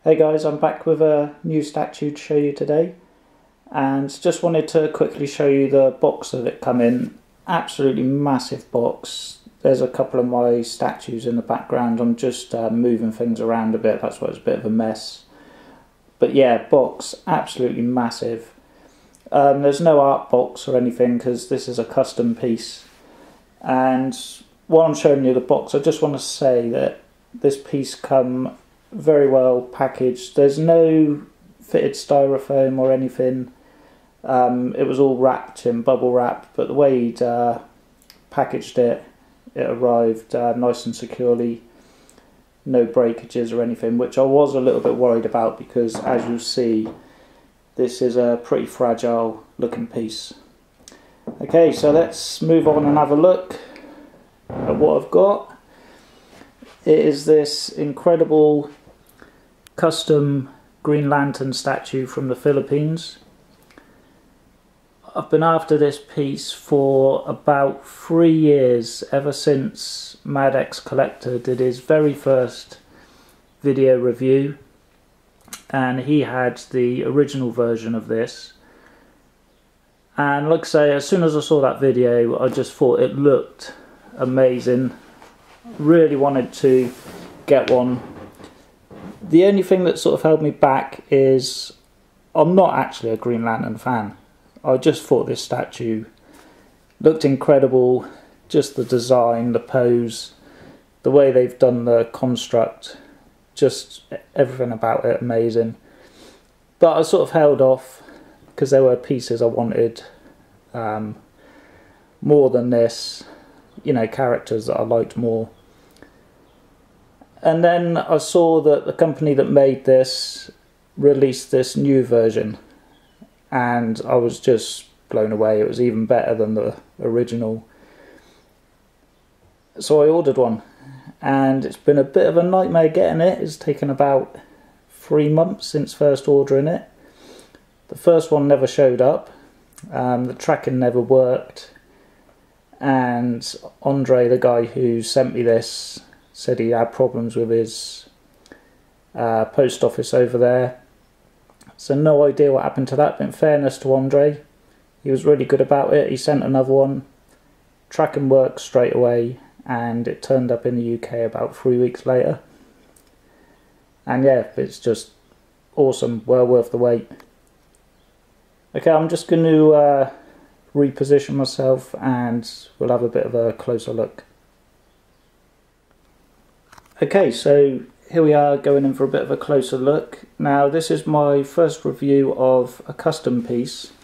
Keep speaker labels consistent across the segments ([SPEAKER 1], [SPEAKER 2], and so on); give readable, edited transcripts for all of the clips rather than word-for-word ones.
[SPEAKER 1] Hey guys, I'm back with a new statue to show you today, and just wanted to quickly show you the box that it come in. Absolutely massive box. There's a couple of my statues in the background. I'm just moving things around a bit, that's why it's a bit of a mess. But yeah, box absolutely massive. There's no art box or anything because this is a custom piece. And while I'm showing you the box, I just want to say that this piece come very well packaged. There's no fitted styrofoam or anything. It was all wrapped in bubble wrap, but the way he'd packaged it, it arrived nice and securely. No breakages or anything, which I was a little bit worried about because, as you'll see, this is a pretty fragile looking piece. Okay, so let's move on and have a look at what I've got. It is this incredible custom Green Lantern statue from the Philippines. I've been after this piece for about 3 years, ever since Mad X Collector did his very first video review, and he had the original version of this. And like I say, as soon as I saw that video, I just thought it looked amazing. Really wanted to get one. The only thing that sort of held me back is I'm not actually a Green Lantern fan. I just thought this statue looked incredible. Just the design, the pose, the way they've done the construct, just everything about it amazing. But I sort of held off because there were pieces I wanted more than this, you know, characters that I liked more. And then I saw that the company that made this released this new version, and I was just blown away. It was even better than the original. So I ordered one, and it's been a bit of a nightmare getting it. It's taken about 3 months since first ordering it. The first one never showed up, the tracking never worked, and Andre, the guy who sent me this, said he had problems with his post office over there. So no idea what happened to that, but in fairness to Andre, he was really good about it. He sent another one, tracking worked straight away, and it turned up in the UK about 3 weeks later. And yeah, it's just awesome, well worth the wait. Okay, I'm just going to reposition myself and we'll have a bit of a closer look. Okay, so here we are going in for a bit of a closer look. Now, this is my first review of a custom piece,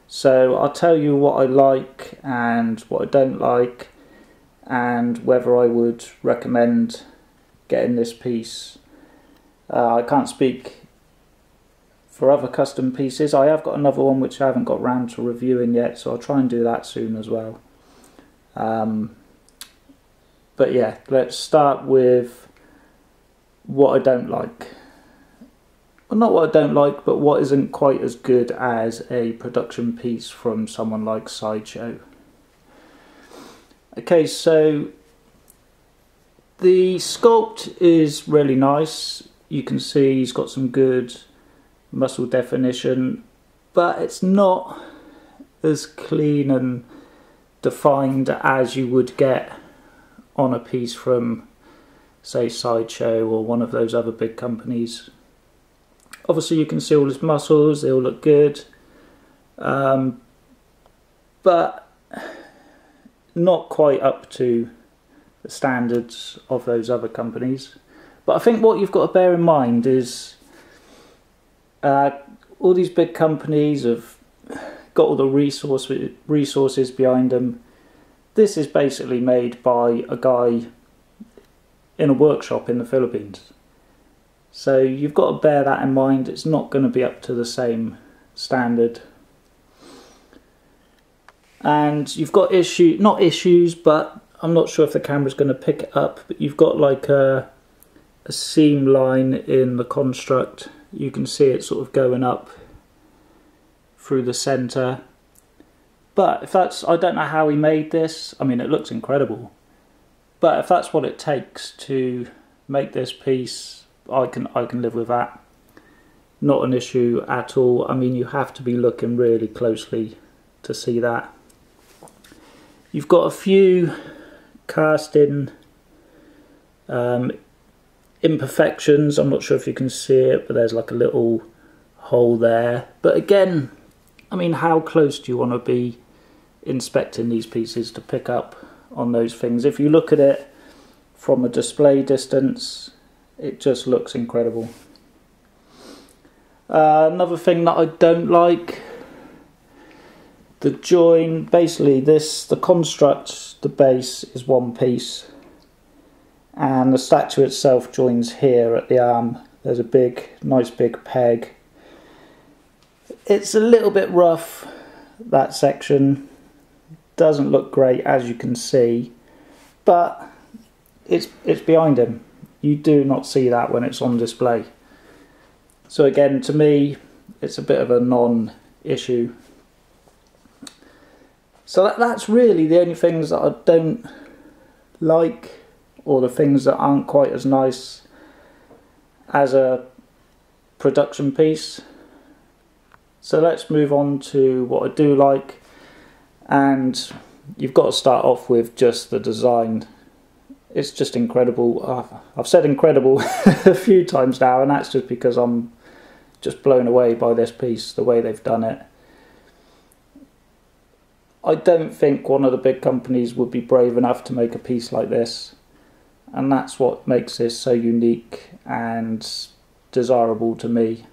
[SPEAKER 1] so I'll tell you what I like and what I don't like, and whether I would recommend getting this piece. I can't speak for other custom pieces. I have got another one which I haven't got round to reviewing yet, so I'll try and do that soon as well. But yeah, let's start with what I don't like. Well, not what I don't like, but what isn't quite as good as a production piece from someone like Sideshow. Okay, so the sculpt is really nice. You can see he's got some good muscle definition, but it's not as clean and defined as you would get on a piece from, say, Sideshow or one of those other big companies. Obviously you can see all his muscles, they all look good, but not quite up to the standards of those other companies. But I think what you've got to bear in mind is all these big companies have got all the resources behind them. This is basically made by a guy in a workshop in the Philippines. So you've got to bear that in mind. It's not going to be up to the same standard. And you've got not issues, but I'm not sure if the camera's going to pick it up, but you've got like a seam line in the construct. You can see it sort of going up through the centre. But if that's, I don't know how he made this. I mean, it looks incredible. But if that's what it takes to make this piece, I can live with that. Not an issue at all. I mean, you have to be looking really closely to see that. You've got a few casting imperfections. I'm not sure if you can see it, but there's like a little hole there. But again, I mean, how close do you want to be inspecting these pieces to pick up on those things? If you look at it from a display distance, it just looks incredible. Another thing that I don't like, the join, basically the construct, the base is one piece, and the statue itself joins here at the arm. There's a nice big peg. It's a little bit rough, that section. Doesn't look great, as you can see, but it's behind him. You do not see that when it's on display. So again, to me, it's a bit of a non-issue. So that's really the only things that I don't like, or the things that aren't quite as nice as a production piece. So let's move on to what I do like, and you've got to start off with just the design. It's just incredible. I've said incredible a few times now, and that's just because I'm just blown away by this piece, the way they've done it. I don't think one of the big companies would be brave enough to make a piece like this, and that's what makes this so unique and desirable to me.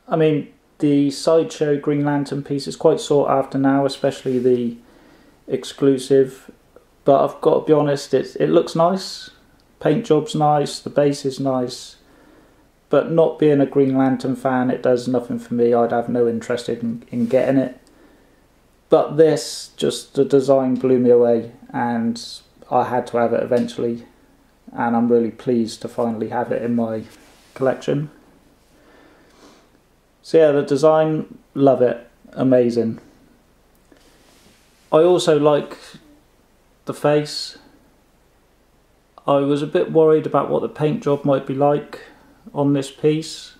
[SPEAKER 1] I mean, the Sideshow Green Lantern piece is quite sought after now, especially the exclusive, but I've got to be honest, it looks nice. Paint job's nice, the base is nice, but not being a Green Lantern fan, it does nothing for me. I'd have no interest in getting it. But this, just the design blew me away, and I had to have it eventually, and I'm really pleased to finally have it in my collection. So yeah, the design, love it, amazing. I also like the face. I was a bit worried about what the paint job might be like on this piece,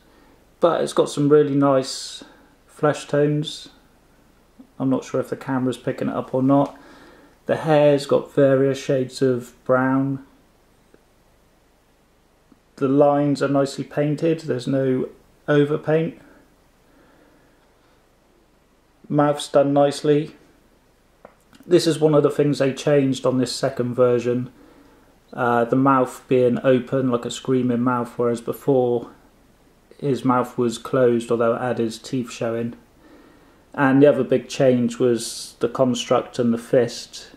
[SPEAKER 1] but it's got some really nice flesh tones. I'm not sure if the camera's picking it up or not. The hair's got various shades of brown. The lines are nicely painted, there's no overpaint. Mouth's done nicely. This is one of the things they changed on this second version. The mouth being open like a screaming mouth, whereas before his mouth was closed, although it had his teeth showing. And the other big change was the construct and the fist.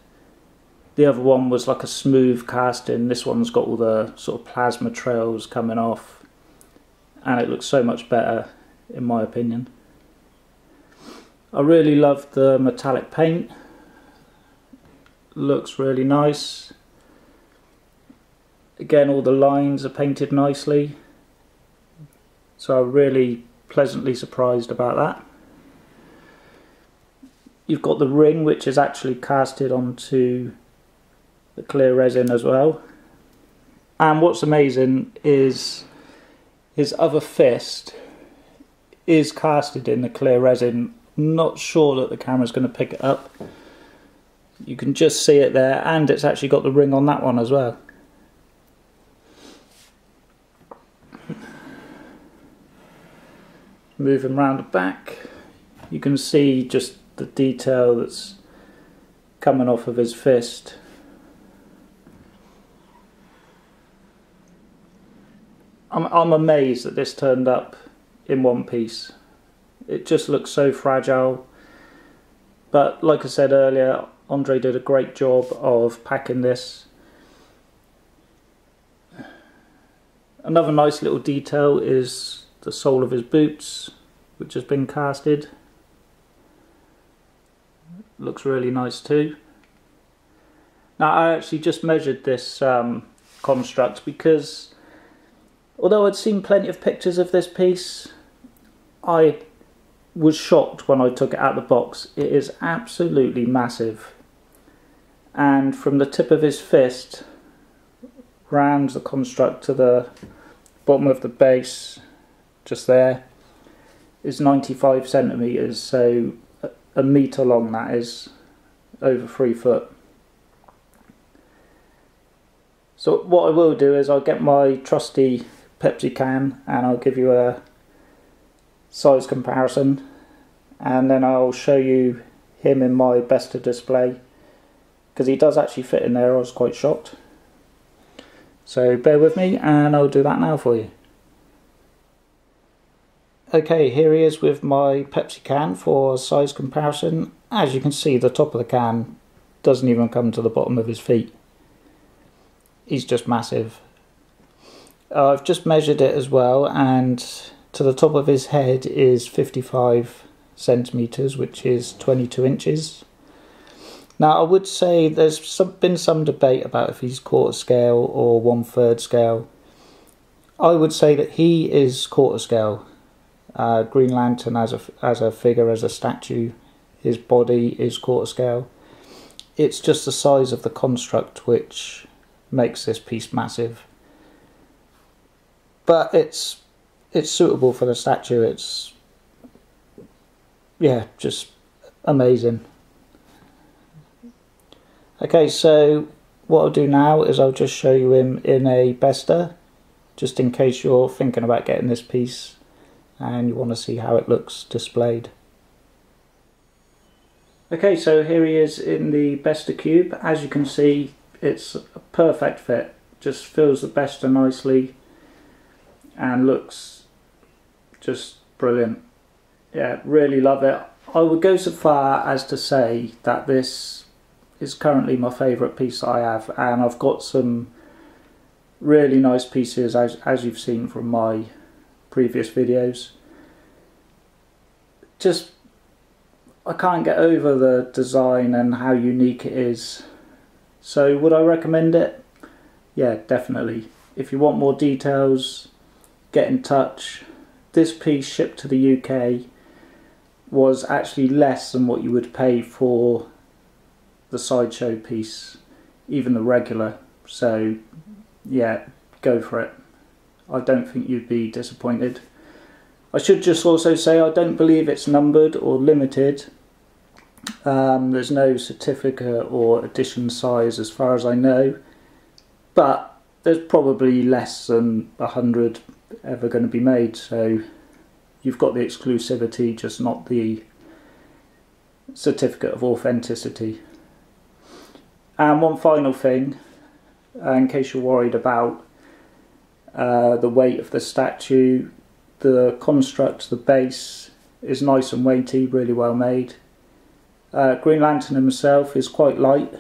[SPEAKER 1] The other one was like a smooth casting. This one's got all the sort of plasma trails coming off, and it looks so much better in my opinion. I really love the metallic paint. Looks really nice. Again, all the lines are painted nicely, so I'm really pleasantly surprised about that. You've got the ring, which is actually casted onto the clear resin as well. And what's amazing is his other fist is casted in the clear resin. Not sure that the camera's going to pick it up. You can just see it there, and it's actually got the ring on that one as well. Moving round the back, you can see just the detail that's coming off of his fist. I'm amazed that this turned up in one piece. It just looks so fragile, but like I said earlier, Andre did a great job of packing this. Another nice little detail is the sole of his boots, which has been casted. Looks really nice too. Now I actually just measured this construct, because although I'd seen plenty of pictures of this piece, I was shocked when I took it out of the box. It is absolutely massive, and from the tip of his fist round the construct to the bottom of the base, just there, is 95 centimetres, so a metre long, that is, over 3 foot. So what I will do is I'll get my trusty Pepsi can and I'll give you a size comparison, and then I'll show you him in my Besta display, because he does actually fit in there. I was quite shocked. So bear with me and I'll do that now for you. Okay, here he is with my Pepsi can for size comparison. As you can see, the top of the can doesn't even come to the bottom of his feet. He's just massive. I've just measured it as well, and to the top of his head is 55 centimetres, which is 22 inches. Now I would say there's been some debate about if he's quarter scale or 1/3 scale. I would say that he is quarter scale. Green Lantern as a figure, as a statue, his body is quarter scale. It's just the size of the construct which makes this piece massive. But it's suitable for the statue. It's, yeah, just amazing. Okay, so what I'll do now is I'll just show you him in a Besta, just in case you're thinking about getting this piece and you want to see how it looks displayed. Okay, so here he is in the Besta cube. As you can see, it's a perfect fit. Just fills the Besta nicely and looks just brilliant. Yeah, really love it. I would go so far as to say that this is currently my favourite piece that I have, and I've got some really nice pieces as you've seen from my previous videos. Just, I can't get over the design and how unique it is. So would I recommend it? Yeah, definitely. If you want more details, get in touch. This piece shipped to the UK was actually less than what you would pay for the sideshow piece, even the regular. So yeah, go for it. I don't think you'd be disappointed. I should just also say I don't believe it's numbered or limited. There's no certificate or edition size as far as I know, but there's probably less than 100 ever going to be made, so you've got the exclusivity, just not the certificate of authenticity. And one final thing, in case you're worried about the weight of the statue, the construct, the base is nice and weighty, really well made. Green Lantern himself is quite light,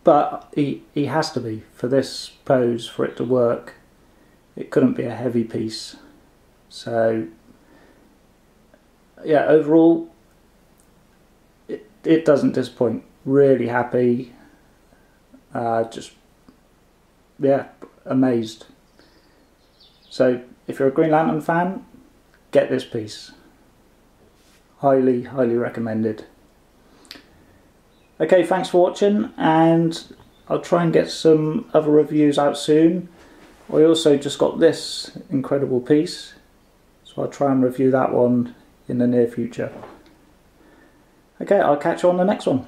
[SPEAKER 1] but he has to be for this pose, for it to work. It couldn't be a heavy piece. So yeah, overall it doesn't disappoint. Really happy. Just, yeah, amazed. So if you're a Green Lantern fan, get this piece. Highly, highly recommended. Okay, thanks for watching, and I'll try and get some other reviews out soon. I also just got this incredible piece, so I'll try and review that one in the near future. Okay, I'll catch you on the next one.